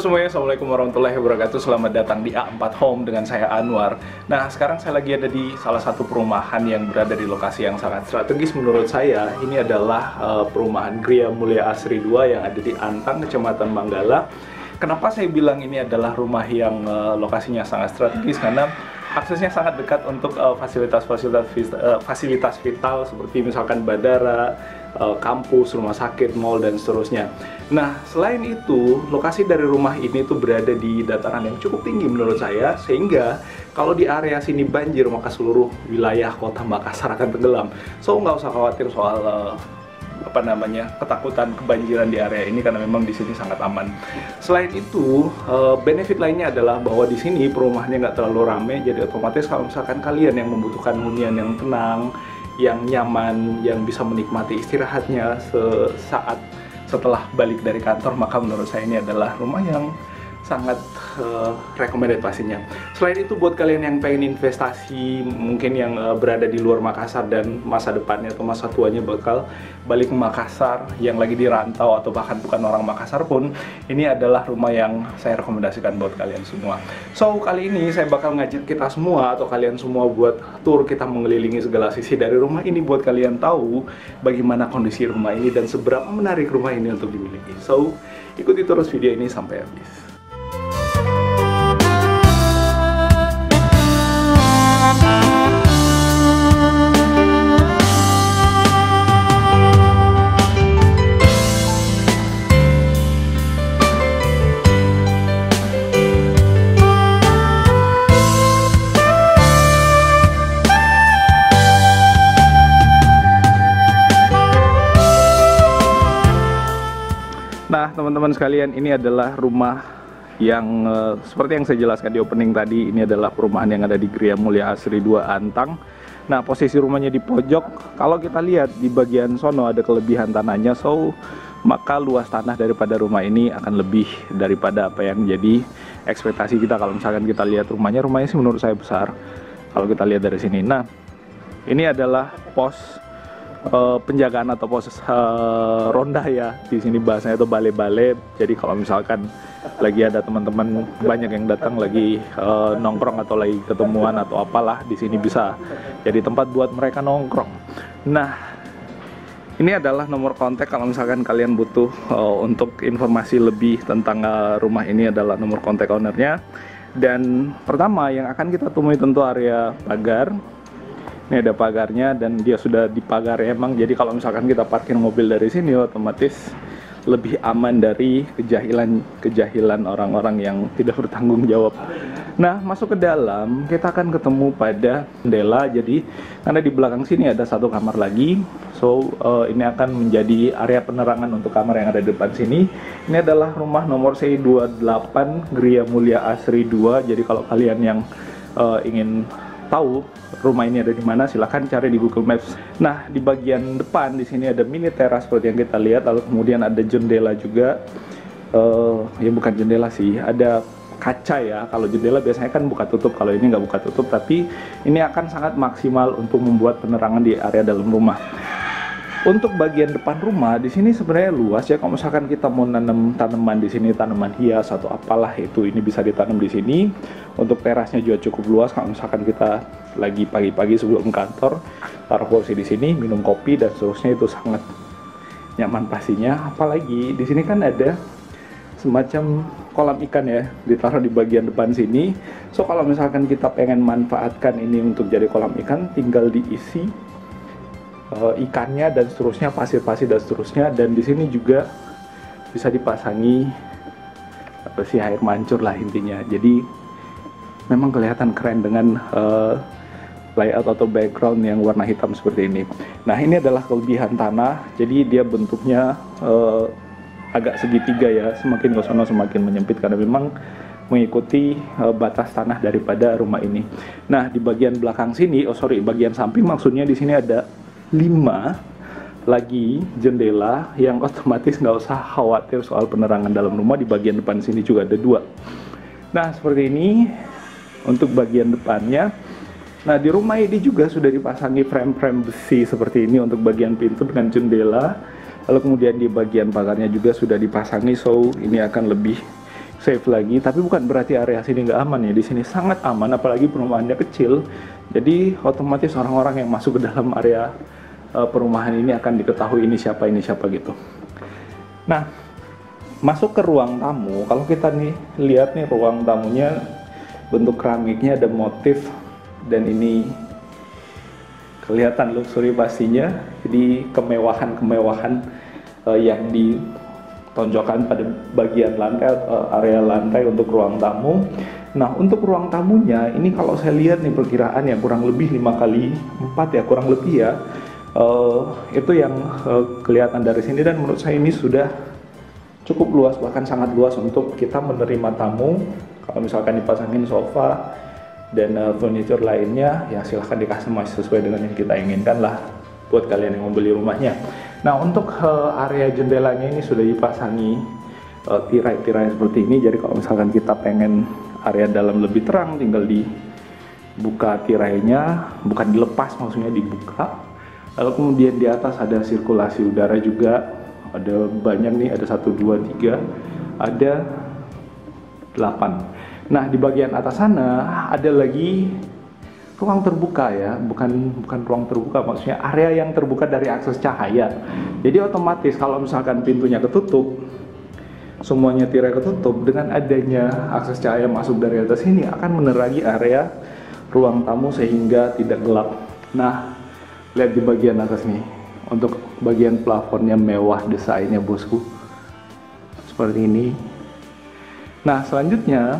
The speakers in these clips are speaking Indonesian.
semuanya, Assalamualaikum warahmatullahi wabarakatuh. Selamat datang di A4 Home dengan saya Anwar. Nah, sekarang saya lagi ada di salah satu perumahan yang berada di lokasi yang sangat strategis menurut saya. Ini adalah perumahan Gria Mulia Asri 2 yang ada di Antang, Kecamatan Manggala. Kenapa saya bilang ini adalah rumah yang lokasinya sangat strategis? Karena aksesnya sangat dekat untuk fasilitas vital seperti misalkan bandara, kampus, rumah sakit, mall, dan seterusnya. Nah, selain itu, lokasi dari rumah ini tuh berada di dataran yang cukup tinggi menurut saya, sehingga kalau di area sini banjir, maka seluruh wilayah kota Makassar akan tenggelam. So, nggak usah khawatir soal ketakutan kebanjiran di area ini, karena memang di sini sangat aman. Selain itu, benefit lainnya adalah bahwa di sini perumahannya nggak terlalu ramai, jadi otomatis kalau misalkan kalian yang membutuhkan hunian yang tenang, yang nyaman, yang bisa menikmati istirahatnya sesaat setelah balik dari kantor, maka menurut saya ini adalah rumah yang sangat recommended pastinya. Selain itu, buat kalian yang pengen investasi, mungkin yang berada di luar Makassar dan masa depannya atau masa tuanya bakal balik ke Makassar, yang lagi di rantau atau bahkan bukan orang Makassar pun, ini adalah rumah yang saya rekomendasikan buat kalian semua. So, kali ini saya bakal ngajak kita semua atau kalian semua buat tour kita mengelilingi segala sisi dari rumah ini, buat kalian tahu bagaimana kondisi rumah ini dan seberapa menarik rumah ini untuk dimiliki. So, ikuti terus video ini sampai habis. Nah, teman-teman sekalian, ini adalah rumah yang seperti yang saya jelaskan di opening tadi. Ini adalah perumahan yang ada di Gria Mulia Asri 2 Antang. Nah, posisi rumahnya di pojok. Kalau kita lihat di bagian sono ada kelebihan tanahnya, so maka luas tanah daripada rumah ini akan lebih daripada apa yang jadi ekspektasi kita. Kalau misalkan kita lihat rumahnya sih menurut saya besar kalau kita lihat dari sini. Nah, ini adalah pos penjagaan atau pos ronda ya, di sini bahasanya itu bale-bale. Jadi kalau misalkan lagi ada teman-teman banyak yang datang lagi nongkrong atau lagi ketemuan atau apalah, di sini bisa jadi tempat buat mereka nongkrong. Nah, ini adalah nomor kontak kalau misalkan kalian butuh untuk informasi lebih tentang rumah ini, adalah nomor kontak ownernya. Dan pertama yang akan kita temui tentu area pagar. Ini ada pagarnya dan dia sudah dipagar emang. Jadi kalau misalkan kita parkir mobil dari sini, otomatis lebih aman dari kejahilan orang-orang yang tidak bertanggung jawab. Nah, masuk ke dalam kita akan ketemu pada jendela. Jadi karena di belakang sini ada satu kamar lagi, so ini akan menjadi area penerangan untuk kamar yang ada di depan sini. Ini adalah rumah nomor C28 Gria Mulia Asri 2. Jadi kalau kalian yang ingin tahu rumah ini ada di mana, silahkan cari di Google Maps. Nah, di bagian depan di sini ada mini teras seperti yang kita lihat, lalu kemudian ada jendela juga. Ya bukan jendela sih, ada kaca ya. Kalau jendela biasanya kan buka tutup, kalau ini nggak buka tutup, tapi ini akan sangat maksimal untuk membuat penerangan di area dalam rumah. Untuk bagian depan rumah di sini sebenarnya luas ya. Kalau misalkan kita mau nanam tanaman di sini, tanaman hias atau apalah itu, ini bisa ditanam di sini. Untuk terasnya juga cukup luas. Kalau misalkan kita lagi pagi-pagi sebelum kantor, taruh kursi di sini, minum kopi dan seterusnya, itu sangat nyaman pastinya. Apalagi di sini kan ada semacam kolam ikan ya, ditaruh di bagian depan sini. So kalau misalkan kita pengen manfaatkan ini untuk jadi kolam ikan, tinggal diisi ikannya dan seterusnya, pasir-pasir dan seterusnya. Dan di sini juga bisa dipasangi air mancur lah intinya. Jadi memang kelihatan keren dengan layout atau background yang warna hitam seperti ini. Nah, ini adalah kelebihan tanah. Jadi dia bentuknya agak segitiga ya, semakin ke sono semakin menyempit karena memang mengikuti batas tanah daripada rumah ini. Nah, di bagian belakang sini, bagian samping maksudnya, di sini ada 5 lagi jendela yang otomatis nggak usah khawatir soal penerangan dalam rumah. Di bagian depan sini juga ada 2. Nah, seperti ini untuk bagian depannya. Nah, di rumah ini juga sudah dipasangi frame-frame besi seperti ini untuk bagian pintu dengan jendela. Lalu kemudian di bagian pagarnya juga sudah dipasangi, so ini akan lebih safe lagi, tapi bukan berarti area sini nggak aman ya. Di sini sangat aman, apalagi perumahannya kecil. Jadi otomatis orang-orang yang masuk ke dalam area perumahan ini akan diketahui ini siapa gitu. Nah, masuk ke ruang tamu. Kalau kita nih lihat nih ruang tamunya, bentuk keramiknya ada motif dan ini kelihatan luxury pastinya. Jadi kemewahan yang ditonjolkan pada bagian lantai, area lantai untuk ruang tamu. Nah, untuk ruang tamunya ini kalau saya lihat nih perkiraan ya kurang lebih 5x4 ya, kurang lebih ya. Itu yang kelihatan dari sini, dan menurut saya ini sudah cukup luas, bahkan sangat luas untuk kita menerima tamu. Kalau misalkan dipasangin sofa dan furniture lainnya, ya silahkan dikustomize sesuai dengan yang kita inginkan lah buat kalian yang membeli rumahnya. Nah, untuk area jendelanya ini sudah dipasangi tirai-tirai seperti ini. Jadi kalau misalkan kita pengen area dalam lebih terang, tinggal dibuka tirainya, bukan dilepas, maksudnya dibuka. Lalu kemudian di atas ada sirkulasi udara juga, ada banyak nih, ada 1, 2, 3, ada 8. Nah, di bagian atas sana ada lagi ruang terbuka ya, bukan ruang terbuka, maksudnya area yang terbuka dari akses cahaya. Jadi otomatis kalau misalkan pintunya ketutup, semuanya tirai ketutup, dengan adanya akses cahaya masuk dari atas ini akan menerangi area ruang tamu sehingga tidak gelap. Nah, lihat di bagian atas nih, untuk bagian plafonnya mewah desainnya bosku, seperti ini. Nah, selanjutnya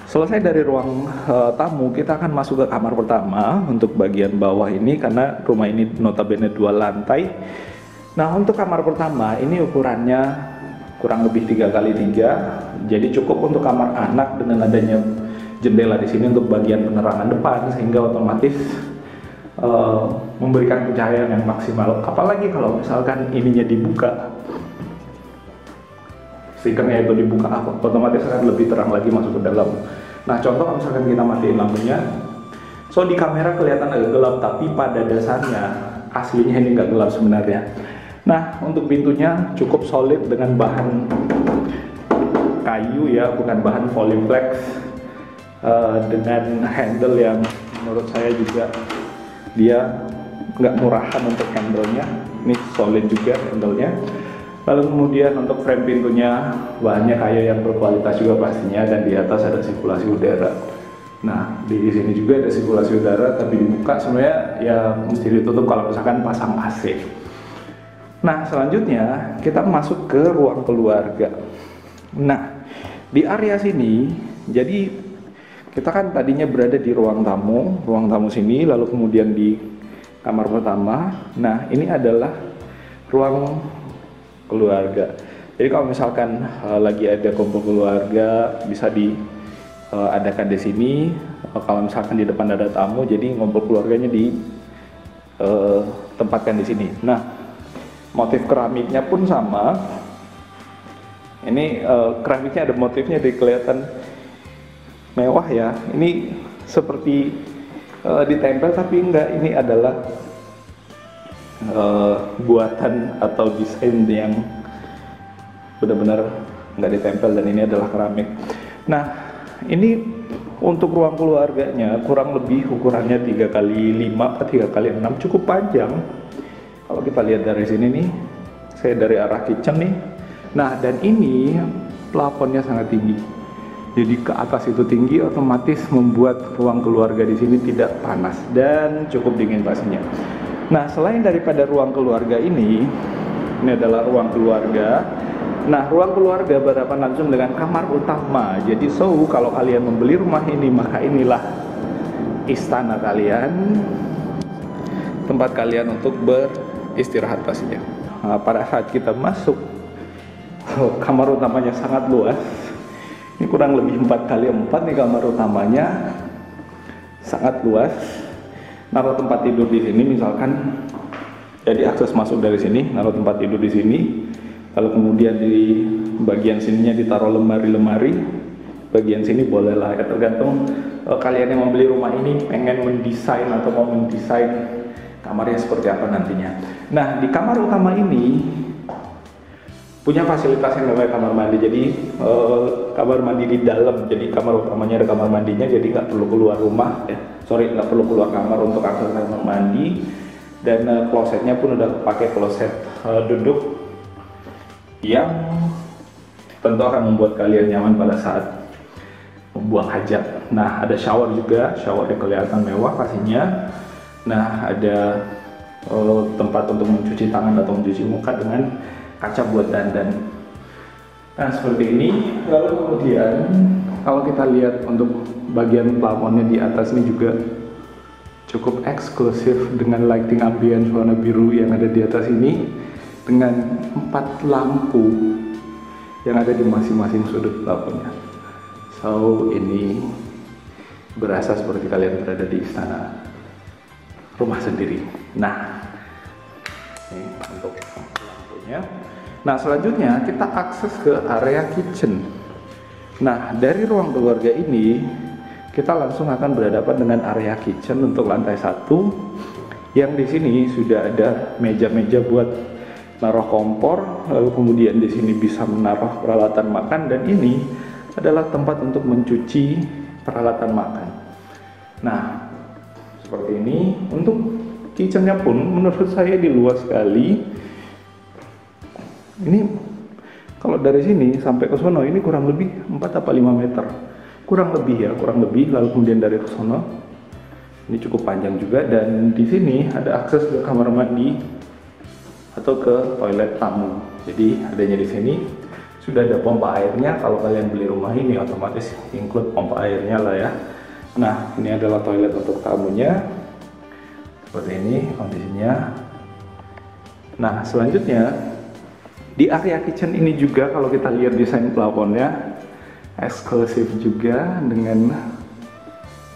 selesai dari ruang tamu, kita akan masuk ke kamar pertama untuk bagian bawah ini, karena rumah ini notabene 2 lantai. Nah, untuk kamar pertama ini ukurannya kurang lebih 3x3, jadi cukup untuk kamar anak dengan adanya jendela di sini untuk bagian penerangan depan, sehingga otomatis memberikan pencahayaan yang maksimal. Apalagi kalau misalkan ininya dibuka, stikernya itu dibuka, otomatis akan lebih terang lagi masuk ke dalam. Nah, contoh kalau misalkan kita matiin lampunya, so di kamera kelihatan agak gelap, tapi pada dasarnya aslinya ini nggak gelap sebenarnya. Nah, untuk pintunya cukup solid dengan bahan kayu ya, bukan bahan Polyflex, dengan handle yang menurut saya juga dia nggak murahan untuk handle-nya. Ini solid juga handle-nya. Lalu kemudian untuk frame pintunya bahannya kayu yang berkualitas juga pastinya, dan di atas ada sirkulasi udara. Nah, di sini juga ada sirkulasi udara, tapi dibuka sebenarnya ya mesti ditutup kalau misalkan pasang AC. Nah, selanjutnya kita masuk ke ruang keluarga. Nah, di area sini, jadi kita kan tadinya berada di ruang tamu sini, lalu kemudian di kamar pertama. Nah, ini adalah ruang keluarga. Jadi kalau misalkan lagi ada kumpul keluarga, bisa diadakan di sini. Kalau misalkan di depan ada tamu, jadi ngumpul keluarganya ditempatkan di sini. Nah, motif keramiknya pun sama. Ini keramiknya ada motifnya, jadi kelihatan mewah ya. Ini seperti ditempel, tapi enggak, ini adalah buatan atau desain yang benar-benar nggak ditempel, dan ini adalah keramik. Nah, ini untuk ruang keluarganya kurang lebih ukurannya 3x5 atau 3x6, cukup panjang. Kalau kita lihat dari sini nih, saya dari arah kitchen nih. Nah, dan ini plafonnya sangat tinggi. Jadi ke atas itu tinggi, otomatis membuat ruang keluarga di sini tidak panas dan cukup dingin pastinya. Nah, selain daripada ruang keluarga ini adalah ruang keluarga. Nah, ruang keluarga berhadapan langsung dengan kamar utama. Jadi kalau kalian membeli rumah ini, maka inilah istana kalian, tempat kalian untuk beristirahat pastinya. Nah, pada saat kita masuk, kamar utamanya sangat luas. Ini kurang lebih 4x4 nih kamar utamanya, sangat luas. Naruh tempat tidur di sini misalkan, jadi akses masuk dari sini, naruh tempat tidur di sini. Lalu kemudian di bagian sininya ditaruh lemari-lemari. Bagian sini bolehlah ya, tergantung kalian yang membeli rumah ini pengen mendesain atau mau mendesain kamarnya seperti apa nantinya. Nah, di kamar utama ini punya fasilitas yang namanya kamar mandi. Jadi kamar mandi di dalam, jadi kamar utamanya ada kamar mandinya, jadi nggak perlu keluar rumah ya, nggak perlu keluar kamar untuk akses kamar mandi. Dan klosetnya pun udah pakai kloset duduk yang tentu akan membuat kalian nyaman pada saat membuang hajat. Nah, ada shower juga, shower yang kelihatan mewah pastinya. Nah, ada tempat untuk mencuci tangan atau mencuci muka dengan kaca buat dandan. Nah, seperti ini. Lalu kemudian kalau kita lihat untuk bagian plafonnya di atas ini juga cukup eksklusif dengan lighting ambience warna biru yang ada di atas ini, dengan 4 lampu yang ada di masing-masing sudut plafonnya. So, ini berasa seperti kalian berada di istana rumah sendiri. Nah, ini untuk lampunya. Nah, selanjutnya kita akses ke area kitchen. Nah, dari ruang keluarga ini kita langsung akan berhadapan dengan area kitchen untuk lantai 1, yang di sini sudah ada meja-meja buat naruh kompor, lalu kemudian di sini bisa menaruh peralatan makan, dan ini adalah tempat untuk mencuci peralatan makan. Nah, seperti ini. Untuk kitchennya pun menurut saya di luas sekali. Ini kalau dari sini sampai ke sono ini kurang lebih 4 atau 5 meter. Kurang lebih. Lalu kemudian dari ke sono ini cukup panjang juga, dan di sini ada akses ke kamar mandi atau ke toilet tamu. Jadi adanya di sini sudah ada pompa airnya. Kalau kalian beli rumah ini otomatis include pompa airnya lah ya. Nah, ini adalah toilet untuk tamunya. Seperti ini kondisinya. Nah, selanjutnya di area kitchen ini juga kalau kita lihat desain plafonnya eksklusif juga dengan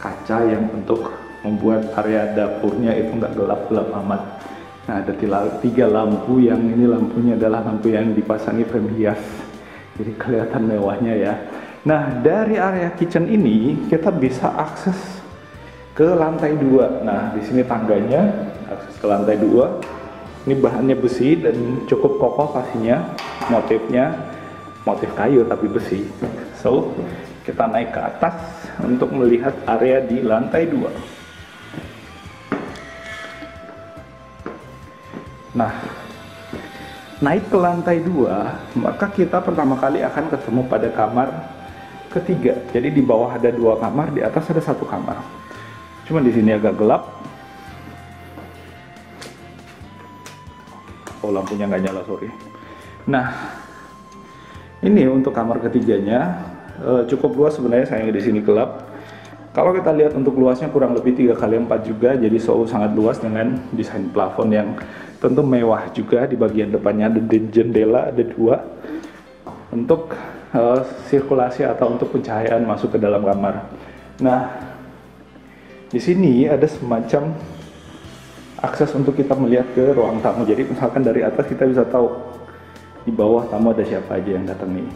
kaca yang untuk membuat area dapurnya itu nggak gelap-gelap amat. Nah, ada 3 lampu, yang ini lampunya adalah lampu yang dipasangi frame hias, jadi kelihatan mewahnya ya. Nah, dari area kitchen ini kita bisa akses ke lantai 2. Nah, di sini tangganya, akses ke lantai 2. Ini bahannya besi dan cukup kokoh pastinya. Motifnya motif kayu tapi besi. So, kita naik ke atas untuk melihat area di lantai 2. Nah, naik ke lantai 2, maka kita pertama kali akan ketemu pada kamar ketiga. Jadi di bawah ada 2 kamar, di atas ada 1 kamar. Cuma di sini agak gelap. Oh, lampunya nggak nyala, sorry. Nah, ini untuk kamar ketiganya cukup luas sebenarnya, sayang di sini gelap. Kalau kita lihat untuk luasnya kurang lebih 3x4 juga, jadi sangat luas dengan desain plafon yang tentu mewah juga. Di bagian depannya ada jendela, ada 2 untuk sirkulasi atau untuk pencahayaan masuk ke dalam kamar. Nah, di sini ada semacam akses untuk kita melihat ke ruang tamu. Jadi misalkan dari atas kita bisa tahu di bawah tamu ada siapa aja yang datang nih.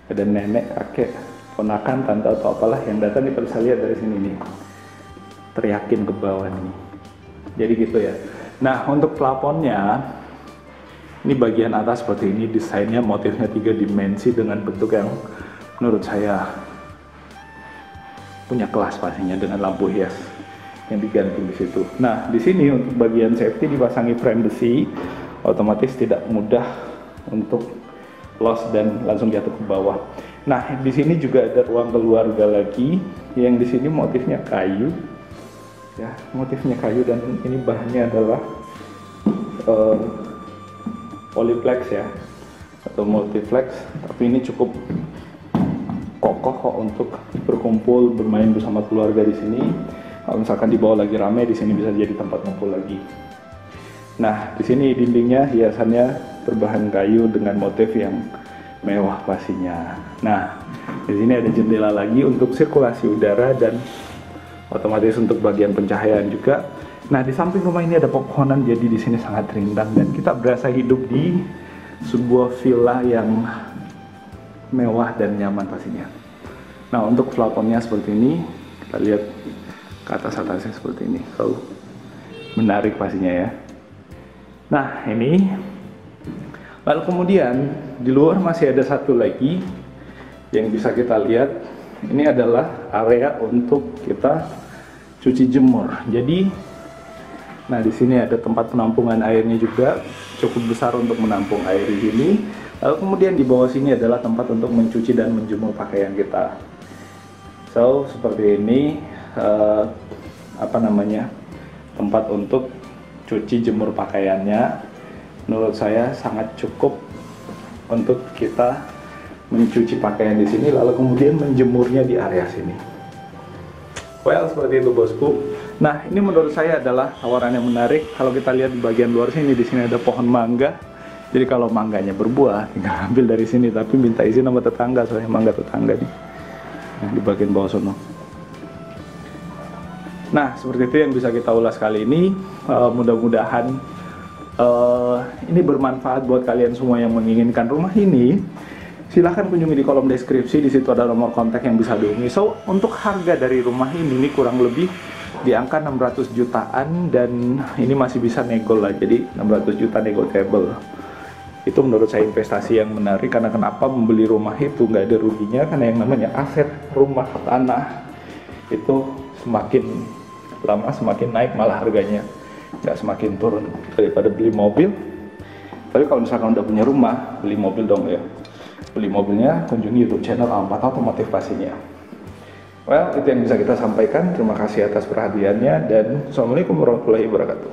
Ada nenek, kakek, ponakan, tante atau apalah yang datang, kita bisa lihat dari sini nih. Teriakin ke bawah nih. Jadi gitu ya. Nah, untuk plafonnya ini bagian atas seperti ini, desainnya motifnya 3 dimensi dengan bentuk yang menurut saya punya kelas pastinya, dengan lampu hias yang digantung di situ. Nah, di sini untuk bagian safety dipasangi frame besi, otomatis tidak mudah untuk loss dan langsung jatuh ke bawah. Nah, di sini juga ada ruang keluarga lagi, yang di sini motifnya kayu, ya, motifnya kayu, dan ini bahannya adalah polyplex ya, atau multiplex, tapi ini cukup kokoh kok untuk berkumpul bermain bersama keluarga di sini. Kalau misalkan dibawa lagi ramai, di sini bisa jadi tempat ngumpul lagi. Nah, di sini dindingnya hiasannya berbahan kayu dengan motif yang mewah pastinya. Nah, di sini ada jendela lagi untuk sirkulasi udara dan otomatis untuk bagian pencahayaan juga. Nah, di samping rumah ini ada pepohonan, jadi di sini sangat rindang dan kita berasa hidup di sebuah villa yang mewah dan nyaman pastinya. Nah, untuk plafonnya seperti ini, kita lihat ke atasnya seperti ini. So, menarik pastinya ya. Nah, ini Lalu kemudian di luar masih ada satu lagi yang bisa kita lihat. Ini adalah area untuk kita cuci jemur. Jadi, nah di sini ada tempat penampungan airnya juga, cukup besar untuk menampung air di sini. Lalu kemudian di bawah sini adalah tempat untuk mencuci dan menjemur pakaian kita. So seperti ini tempat untuk cuci jemur pakaiannya. Menurut saya sangat cukup untuk kita mencuci pakaian di sini, lalu kemudian menjemurnya di area sini. Well, seperti itu bosku. Nah, ini menurut saya adalah tawaran yang menarik. Kalau kita lihat di bagian luar sini, di sini ada pohon mangga. Jadi kalau mangganya berbuah, tinggal ambil dari sini. Tapi minta izin sama tetangga, soalnya mangga tetangga nih. Nah, di bagian bawah sono. Nah, seperti itu yang bisa kita ulas kali ini. Mudah-mudahan ini bermanfaat buat kalian semua yang menginginkan rumah ini. Silahkan kunjungi di kolom deskripsi, di situ ada nomor kontak yang bisa dihubungi. So, untuk harga dari rumah ini kurang lebih di angka 600 jutaan dan ini masih bisa nego lah. Jadi 600 juta negotiable. Itu menurut saya investasi yang menarik, karena kenapa membeli rumah itu nggak ada ruginya, karena yang namanya aset rumah tanah itu semakin lama semakin naik malah harganya, nggak semakin turun daripada beli mobil. Tapi kalau misalkan udah punya rumah, beli mobil dong ya. Beli mobilnya, kunjungi YouTube channel A4 Otomotif pastinya. Well, itu yang bisa kita sampaikan. Terima kasih atas perhatiannya dan Assalamualaikum warahmatullahi wabarakatuh.